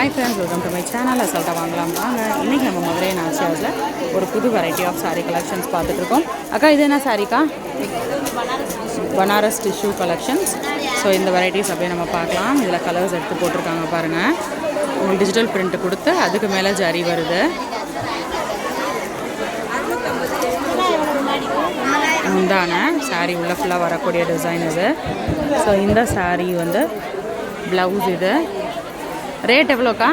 Hi friends, welcome to my channel. அசால்ட்டாக வாங்கலாம் வாங்க. இன்றைக்கி நம்ம மதுரை நாச்சியாஸில் ஒரு புது வெரைட்டி ஆஃப் சாரீ கலெக்ஷன்ஸ் பார்த்துட்ருக்கோம். அக்கா இது என்ன சாரீக்கா? Banaras tissue collections. ஸோ இந்த வெரைட்டிஸ் அப்படியே நம்ம பார்க்கலாம். இதில் கலர்ஸ் எடுத்து போட்டிருக்காங்க பாருங்கள். உங்களுக்கு டிஜிட்டல் பிரிண்ட் கொடுத்து அதுக்கு மேலே ஜரி வருது. முந்தான சாரீ உள்ள ஃபுல்லாக வரக்கூடிய டிசைன் இது. ஸோ இந்த சாரீ வந்து ப்ளவுஸ். இது ரேட் எவ்வளோக்கா?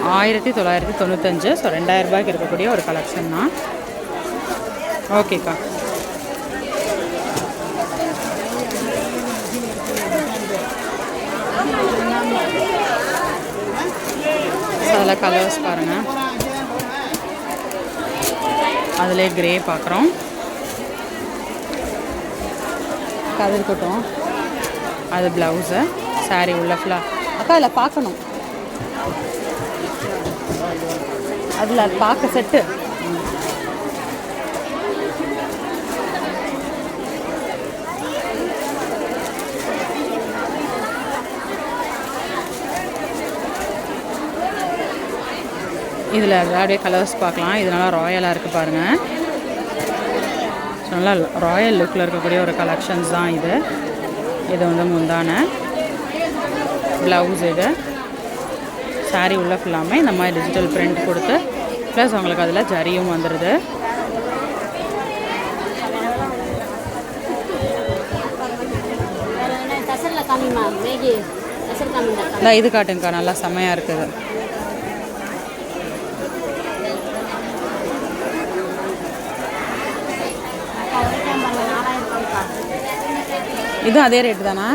1995. ஸோ 2000 ரூபாய்க்கு இருக்கக்கூடிய ஒரு கலெக்ஷன் தான். ஓகேக்கா. அதில் கலர்ஸ் பாருங்கள். அதிலே கிரே பார்க்குறோம். கதிர்கட்டும் அது ப்ளவுஸு. சாரீ உள்ள ஃபுல்லாக அக்கா இல்லை பார்க்கணும். அதில் பார்க்க செட்டு. இதில் அப்படியே கலர்ஸ் பார்க்கலாம். இது நல்லா ராயலாக இருக்குது பாருங்கள். நல்லா ராயல் லுக்கில் இருக்கக்கூடிய ஒரு கலெக்ஷன்ஸ் தான் இது. இது வந்து முந்தான ப்ளவுஸ். இது சாரீ உள்ள ஃபுல்லாமே இந்த மாதிரி டிஜிட்டல் பிரிண்ட் கொடுத்து ப்ளஸ் அவங்களுக்கு அதில் ஜரியும் வந்துடுது. இது காட்டுங்கக்கா, நல்லா செம்மையாக இருக்குது. இதுவும் அதே ரேட்டு தானா?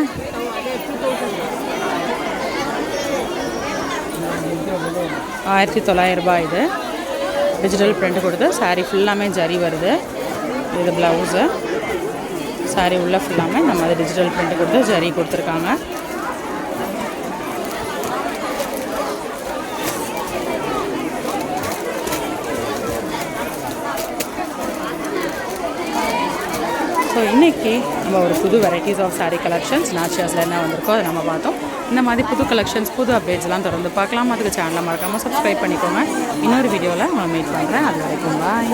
1900 ரூபாய். இது டிஜிட்டல் பிரிண்ட் கொடுத்து சாரீ ஃபுல்லாமே ஜரி வருது. இது ப்ளவுஸு. சாரீ உள்ள ஃபுல்லாமே இந்த மாதிரி டிஜிட்டல் பிரிண்ட் கொடுத்து ஜரி கொடுத்துருக்காங்க. ஸோ இன்றைக்கி நம்ம ஒரு புது வெரைட்டிஸ் ஆஃப் சாரீ கலெக்ஷன்ஸ் நாச்சியாஸில் என்ன வந்திருக்கோ அதை நம்ம பார்த்தோம். இந்த மாதிரி புது கலெக்ஷன்ஸ் புது அப்டேட்ஸ்லாம் தொடர்ந்து பார்க்கலாம். அதுக்கு சேனலை மறக்காமல் சப்ஸ்கிரைப் பண்ணிக்கோங்க. இன்னொரு வீடியோவில் நான் மீட் பண்ணுறேன். அது வரைக்கும் பாய்.